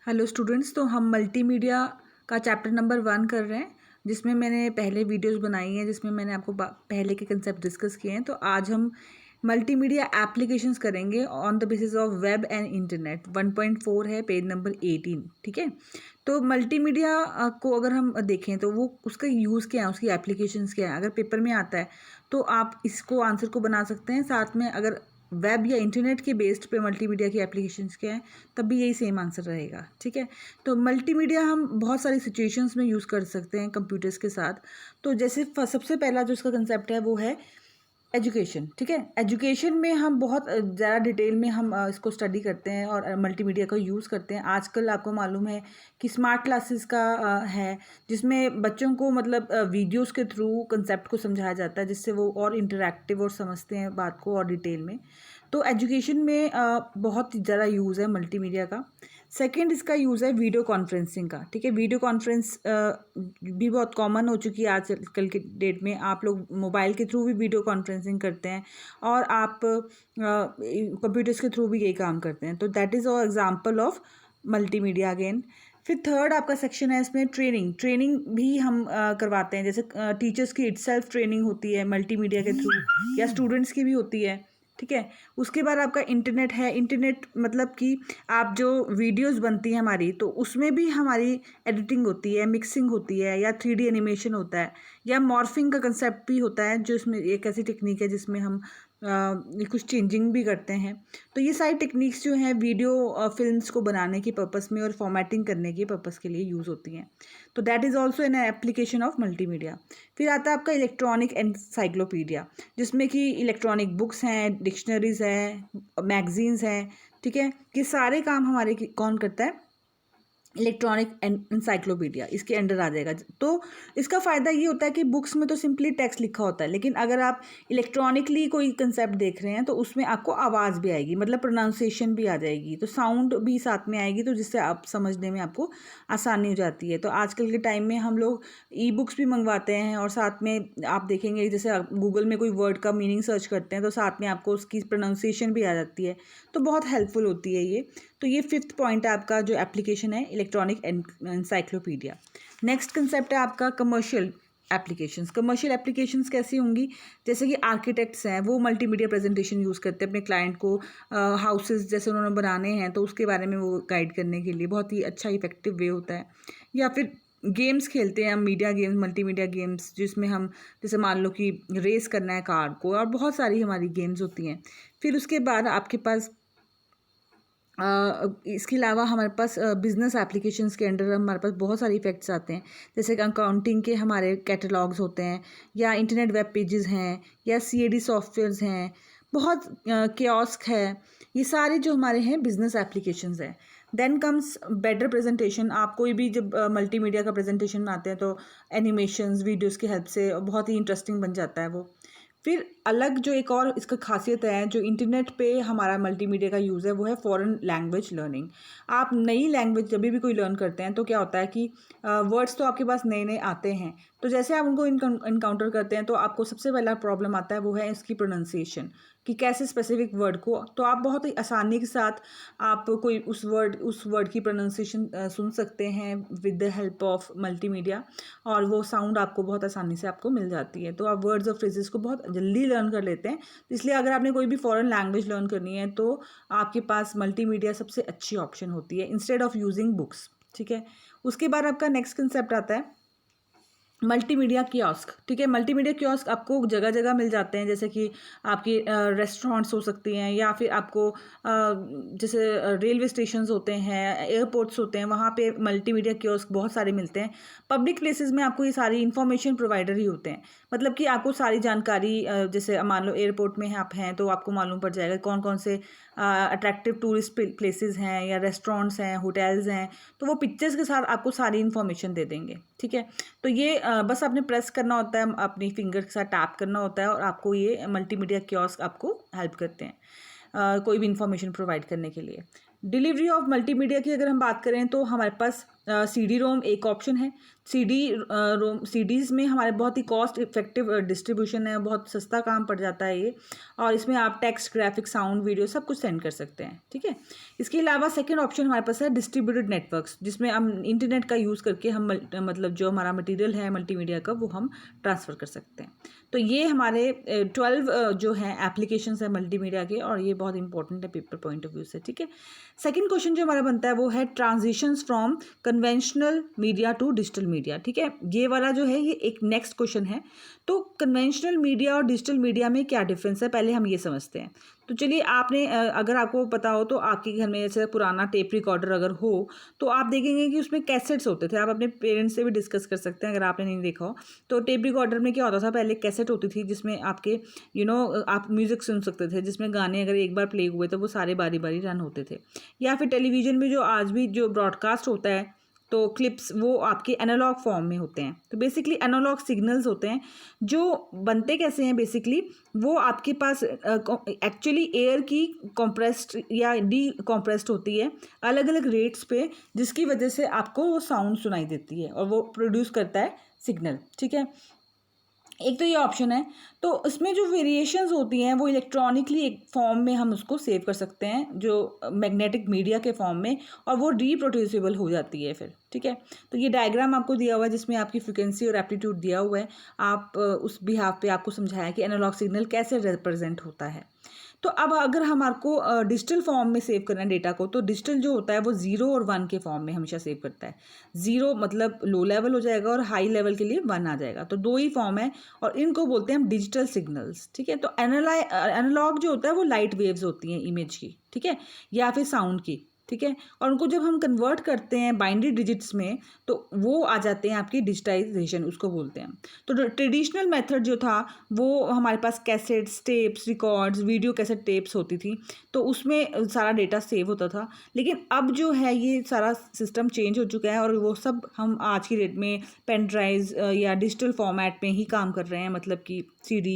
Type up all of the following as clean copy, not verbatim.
Hello students, तो हम multimedia का चैप्टर नंबर 1 कर रहे हैं, जिसमें मैंने पहले वीडियोस बनाई हैं, जिसमें मैंने आपको पहले के कंसेप्ट डिस्कस किए हैं। तो आज हम मल्टीमीडिया एप्लीकेशंस करेंगे on the basis of web and internet. 1.4 है, पेज नंबर 18। ठीक है, तो मल्टीमीडिया को अगर हम देखें तो वो उसका यूज़ क्या है, उसकी एप्लीकेशंस क्या है। अगर पेपर में आता है तो आप इसको आंसर को बना सकते हैं। साथ में अगर वेब या इंटरनेट के बेस्ड पे मल्टीमीडिया की एप्लीकेशंस क्या है, तब भी यही सेम आंसर रहेगा। ठीक है, तो मल्टीमीडिया हम बहुत सारी सिचुएशंस में यूज़ कर सकते हैं कंप्यूटर्स के साथ। तो जैसे सबसे पहला जो इसका कंसेप्ट है वो है एजुकेशन। ठीक है, एजुकेशन में हम बहुत ज़्यादा डिटेल में हम इसको स्टडी करते हैं और मल्टीमीडिया का यूज़ करते हैं। आजकल आपको मालूम है कि स्मार्ट क्लासेस का है, जिसमें बच्चों को मतलब वीडियोस के थ्रू कंसेप्ट को समझाया जाता है, जिससे वो और इंटरैक्टिव और समझते हैं बात को और डिटेल में। तो एजुकेशन में बहुत ज़्यादा यूज़ है मल्टीमीडिया का। सेकंड इसका यूज़ है वीडियो कॉन्फ्रेंसिंग का। ठीक है, वीडियो कॉन्फ्रेंस भी बहुत कॉमन हो चुकी है आजकल के डेट में। आप लोग मोबाइल के थ्रू भी वीडियो कॉन्फ्रेंसिंग करते हैं और आप कंप्यूटर्स के थ्रू भी यही काम करते हैं। तो that is all example of multimedia again. फिर थर्ड आपका सेक्शन है, इसमें ट्रेनिंग भी हम करवाते हैं। जैसे टीचर्स की इटसेल्फ ट्रेनिंग होती है मल्टीमीडिया के थ्रू, या स्टूडेंट्स की भी होती है। ठीक है, उसके बाद आपका इंटरनेट है। इंटरनेट मतलब कि आप जो वीडियोस बनती हैं हमारी, तो उसमें भी हमारी एडिटिंग होती है, मिक्सिंग होती है, या 3D एनिमेशन होता है, या मॉर्फिंग का कंसेप्ट भी होता है, जो इसमें एक ऐसी टेक्निक है जिसमें हम कुछ चेंजिंग भी करते हैं। तो ये सारी टेक्निक्स जो हैं वीडियो फिल्म्स को बनाने के पर्पस में और फॉर्मेटिंग करने के पर्पस के लिए यूज़ होती हैं। तो that is also an application of multimedia. फिर आता है आपका इलेक्ट्रॉनिक एनसाइक्लोपीडिया, जिसमें कि इलेक्ट्रॉनिक बुक्स हैं, डिक्शनरीज हैं, मैगजीन्स हैं। ठीक है, ये सारे काम हमारे कौन करता है? इलेक्ट्रॉनिक एनसाइक्लोपीडिया इसके अंडर आ जाएगा। तो इसका फ़ायदा ये होता है कि बुक्स में तो सिंपली टेक्स्ट लिखा होता है, लेकिन अगर आप इलेक्ट्रॉनिकली कोई कंसेप्ट देख रहे हैं तो उसमें आपको आवाज़ भी आएगी, मतलब प्रोनाउंसिएशन भी आ जाएगी, तो साउंड भी साथ में आएगी, तो जिससे आप समझने में आपको आसानी हो जाती है। तो आजकल के टाइम में हम लोग ई बुक्स भी मंगवाते हैं, और साथ में आप देखेंगे जैसे आप गूगल में कोई वर्ड का मीनिंग सर्च करते हैं तो साथ में आपको उसकी प्रोनाउंसिएशन भी आ जाती है। तो बहुत हेल्पफुल होती है ये। तो ये 5th पॉइंट है आपका जो एप्लीकेशन है, इलेक्ट्रॉनिक एनसाइक्लोपीडिया। नेक्स्ट कंसेप्ट है आपका कमर्शियल एप्लीकेशंस। कमर्शियल एप्लीकेशंस कैसी होंगी? जैसे कि आर्किटेक्ट्स हैं, वो मल्टीमीडिया प्रेजेंटेशन यूज़ करते हैं अपने क्लाइंट को हाउसेस जैसे उन्होंने बनाने हैं, तो उसके बारे में वो गाइड करने के लिए बहुत ही अच्छा इफेक्टिव वे होता है। या फिर गेम्स खेलते हैं हम, मीडिया गेम्स, मल्टीमीडिया गेम्स, जिसमें हम जैसे मान लो कि रेस करना है कार को, और बहुत सारी हमारी गेम्स होती हैं। फिर उसके बाद आपके पास इसके अलावा हमारे पास बिज़नेस एप्लीकेशंस के अंडर हमारे पास बहुत सारे इफ़ेक्ट्स आते हैं। जैसे कि अकाउंटिंग के हमारे कैटलॉग्स होते हैं, या इंटरनेट वेब पेजेस हैं, या CAD सॉफ्टवेयर्स हैं, बहुत कियोस्क है। ये सारे जो हमारे हैं बिज़नेस एप्लीकेशंस हैं। Then comes better presentation. आप कोई भी जब मल्टीमीडिया का प्रेजेंटेशन बनाते हैं तो एनिमेशंस, वीडियोज़ की हेल्प से बहुत ही इंटरेस्टिंग बन जाता है वो। फिर अलग जो एक और इसका खासियत है, जो इंटरनेट पे हमारा मल्टीमीडिया का यूज़ है, वो है फॉरेन लैंग्वेज लर्निंग। आप नई लैंग्वेज जब भी कोई लर्न करते हैं तो क्या होता है कि वर्ड्स तो आपके पास नए नए आते हैं, तो जैसे आप उनको इनकाउंटर करते हैं तो आपको सबसे पहला प्रॉब्लम आता है, वो है इसकी प्रोनाउंसिएशन, कि कैसे स्पेसिफिक वर्ड को। तो आप बहुत ही आसानी के साथ आप कोई उस वर्ड की प्रोनाउंसिएशन सुन सकते हैं with the help of multimedia, और वो साउंड आपको बहुत आसानी से आपको मिल जाती है। तो आप वर्ड्स और फ्रेजेस को बहुत जल्दी लर्न कर लेते हैं। इसलिए अगर आपने कोई भी फॉरेन लैंग्वेज लर्न करनी है तो आपके पास मल्टीमीडिया सबसे अच्छी ऑप्शन होती है इंस्टेड ऑफ यूजिंग बुक्स। ठीक है, उसके बाद आपका नेक्स्ट कंसेप्ट आता है मल्टीमीडिया कियोस्क। ठीक है, मल्टीमीडिया कियोस्क आपको जगह जगह मिल जाते हैं, जैसे कि आपकी रेस्टोरेंट्स हो सकती हैं, या फिर आपको जैसे रेलवे स्टेशंस होते हैं, एयरपोर्ट्स होते हैं, वहाँ पे मल्टीमीडिया कियोस्क बहुत सारे मिलते हैं। पब्लिक प्लेसेस में आपको ये सारी इन्फॉर्मेशन प्रोवाइडर ही होते हैं, मतलब कि आपको सारी जानकारी जैसे मान लो एयरपोर्ट में आप हैं तो आपको मालूम पड़ जाएगा कौन कौन से अट्रैक्टिव टूरिस्ट प्लेसेस हैं, या रेस्टोरेंट्स हैं, होटल्स हैं, तो वो पिक्चर्स के साथ आपको सारी इन्फॉर्मेशन दे देंगे। ठीक है, तो ये बस आपने प्रेस करना होता है, अपनी फिंगर के साथ टैप करना होता है, और आपको ये मल्टीमीडिया कियोस्क आपको हेल्प करते हैं कोई भी इंफॉर्मेशन प्रोवाइड करने के लिए। डिलीवरी ऑफ मल्टीमीडिया की अगर हम बात करें तो हमारे पास CD रोम एक ऑप्शन है। CDs में हमारे बहुत ही कॉस्ट इफेक्टिव डिस्ट्रीब्यूशन है, बहुत सस्ता काम पड़ जाता है ये, और इसमें आप टेक्स्ट, ग्राफिक, साउंड, वीडियो सब कुछ सेंड कर सकते हैं, ठीक है। इसके अलावा सेकंड ऑप्शन हमारे पास है डिस्ट्रीब्यूटेड नेटवर्क्स, जिसमें हम इंटरनेट का यूज़ करके हम मतलब जो हमारा मटेरियल है मल्टीमीडिया का वो हम ट्रांसफ़र कर सकते हैं। तो ये हमारे 12 जो हैं एप्लीकेशंस है मल्टीमीडिया के, और ये बहुत इंपॉर्टेंट है पेपर पॉइंट ऑफ व्यू से, ठीक है। सेकंड क्वेश्चन जो हमारा बनता है वो है transitions from conventional media to digital media, ठीक है। ये वाला जो है ये एक नेक्स्ट क्वेश्चन है। तो कन्वेंशनल मीडिया और डिजिटल मीडिया में क्या डिफरेंस है, पहले हम ये समझते हैं। तो चलिए, आपने अगर आपको पता हो तो आपके घर में जैसे पुराना टेप रिकॉर्डर अगर हो तो आप देखेंगे कि उसमें कैसेट्स होते थे। आप अपने पेरेंट्स से भी डिस्कस कर सकते हैं अगर आपने नहीं देखा हो। तो टेप रिकॉर्डर में क्या होता था, पहले कैसेट होती थी जिसमें आपके आप म्यूज़िक सुन सकते थे, जिसमें गाने अगर एक बार प्ले हुए तो वो सारे बारी बारी रन होते थे। या फिर टेलीविज़न में जो आज भी जो ब्रॉडकास्ट होता है तो क्लिप्स वो आपके एनालॉग फॉर्म में होते हैं। तो बेसिकली एनालॉग सिग्नल्स होते हैं जो बनते कैसे हैं, बेसिकली वो आपके पास एक्चुअली एयर की कॉम्प्रेस्ड या डी कॉम्प्रेस्ड होती है अलग अलग रेट्स पे, जिसकी वजह से आपको वो साउंड सुनाई देती है और वो प्रोड्यूस करता है सिग्नल, ठीक है। एक तो ये ऑप्शन है। तो इसमें जो वेरिएशंस होती हैं वो इलेक्ट्रॉनिकली एक फॉर्म में हम उसको सेव कर सकते हैं, जो मैग्नेटिक मीडिया के फॉर्म में, और वो रिप्रोड्यूसिबल हो जाती है फिर, ठीक है। तो ये डायग्राम आपको दिया हुआ है जिसमें आपकी फ्रिक्वेंसी और एप्टीट्यूड दिया हुआ है। आप उस बिहाफ पे आपको समझाया कि एनालॉग सिग्नल कैसे रिप्रेजेंट होता है। तो अब अगर हमारे को डिजिटल फॉर्म में सेव करना है डेटा को, तो डिजिटल जो होता है वो 0 और 1 के फॉर्म में हमेशा सेव करता है। 0 मतलब लो लेवल हो जाएगा और हाई लेवल के लिए 1 आ जाएगा। तो दो ही फॉर्म है और इनको बोलते हैं हम डिजिटल सिग्नल्स, ठीक है। तो एनालॉग जो होता है वो लाइट वेव्स होती हैं इमेज की, ठीक है, या फिर साउंड की, ठीक है। और उनको जब हम कन्वर्ट करते हैं बाइनरी डिजिट्स में तो वो आ जाते हैं आपकी डिजिटाइजेशन, उसको बोलते हैं। तो ट्रेडिशनल मेथड जो था वो हमारे पास cassettes, tapes, records, video cassette tapes होती थी, तो उसमें सारा डेटा सेव होता था। लेकिन अब जो है ये सारा सिस्टम चेंज हो चुका है और वो सब हम आज की डेट में पेन ड्राइव्स या डिजिटल फॉर्मेट में ही काम कर रहे हैं, मतलब कि CD,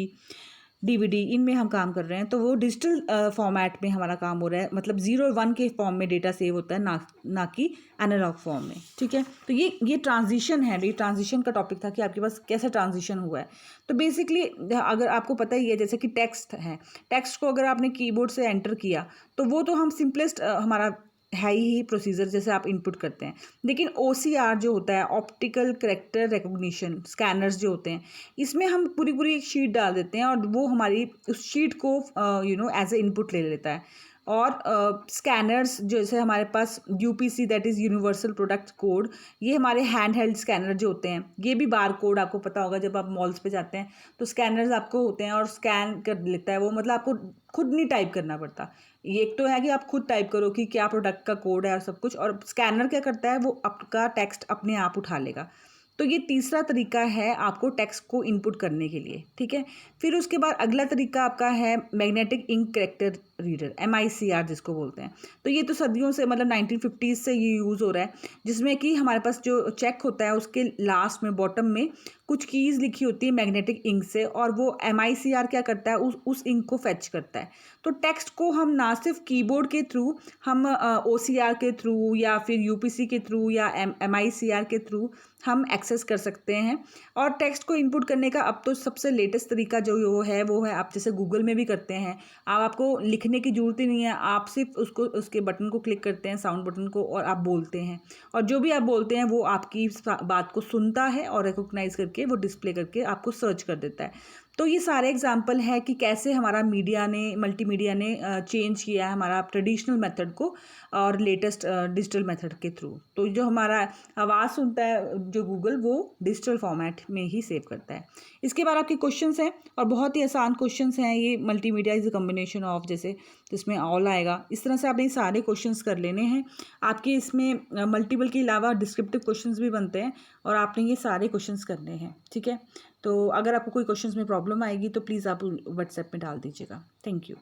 DVD इनमें हम काम कर रहे हैं। तो वो डिजिटल फॉर्मेट में हमारा काम हो रहा है, मतलब 0 और 1 के फॉर्म में डेटा सेव होता है, ना कि एनालॉग फॉर्म में, ठीक है। तो ये ट्रांजिशन है, ये ट्रांजिशन का टॉपिक था कि आपके पास कैसे ट्रांजिशन हुआ है। तो बेसिकली अगर आपको पता ही है, जैसे कि टेक्स्ट है, टेक्स्ट को अगर आपने कीबोर्ड से एंटर किया तो वो तो हम सिंपलेस्ट हमारा है ही प्रोसीजर, जैसे आप इनपुट करते हैं। लेकिन OCR जो होता है, ऑप्टिकल कैरेक्टर रिकॉग्निशन स्कैनर्स जो होते हैं, इसमें हम पूरी पूरी एक शीट डाल देते हैं और वो हमारी उस शीट को एज ए इनपुट ले लेता है। और स्कैनर्स जैसे हमारे पास UPC that is universal product code, ये हमारे हैंड हेल्ड स्कैनर जो होते हैं, ये भी बार कोड आपको पता होगा, जब आप मॉल्स पे जाते हैं तो स्कैनर्स आपको होते हैं और स्कैन कर लेता है वो, मतलब आपको खुद नहीं टाइप करना पड़ता। ये एक तो है कि आप खुद टाइप करो कि क्या प्रोडक्ट का कोड है और सब कुछ, और स्कैनर क्या करता है, वो आपका टेक्स्ट अपने आप उठा लेगा। तो ये तीसरा तरीका है आपको टेक्स्ट को इनपुट करने के लिए, ठीक है। फिर उसके बाद अगला तरीका आपका है magnetic ink character reader, MICR जिसको बोलते हैं। तो ये तो सदियों से, मतलब 1950s से ये यूज़ हो रहा है, जिसमें कि हमारे पास जो चेक होता है उसके लास्ट में बॉटम में कुछ कीज़ लिखी होती है मैग्नेटिक इंक से, और वो MICR क्या करता है, उस इंक को फेच करता है। तो टेक्स्ट को हम ना सिर्फ कीबोर्ड के थ्रू, हम OCR के थ्रू या फिर UPC के थ्रू या MICR के थ्रू हम एक्सेस कर सकते हैं। और टेक्स्ट को इनपुट करने का अब तो सबसे लेटेस्ट तरीका जो वो है आप जैसे गूगल में भी करते हैं, आपको लिखने की ज़रूरत ही नहीं है, आप सिर्फ उसके बटन को क्लिक करते हैं, साउंड बटन को, और आप बोलते हैं, और जो भी आप बोलते हैं वो आपकी बात को सुनता है और रिकॉग्नाइज करके वो डिस्प्ले करके आपको सर्च कर देता है। तो ये सारे एग्जाम्पल है कि कैसे हमारा मल्टीमीडिया ने चेंज किया है हमारा ट्रेडिशनल मेथड को और लेटेस्ट डिजिटल मेथड के थ्रू। तो जो हमारा आवाज़ सुनता है जो गूगल, वो डिजिटल फॉर्मेट में ही सेव करता है। इसके बाद आपके क्वेश्चंस हैं और बहुत ही आसान क्वेश्चंस हैं। ये multimedia is a combination of, जैसे जिसमें ऑल आएगा, इस तरह से आपने सारे क्वेश्चंस कर लेने हैं। आपके इसमें मल्टीपल के अलावा डिस्क्रिप्टिव क्वेश्चंस भी बनते हैं और आपने ये सारे क्वेश्चंस करने हैं, ठीक है। तो अगर आपको कोई क्वेश्चंस में प्रॉब्लम आएगी तो प्लीज़ आप व्हाट्सएप में डाल दीजिएगा। Thank you.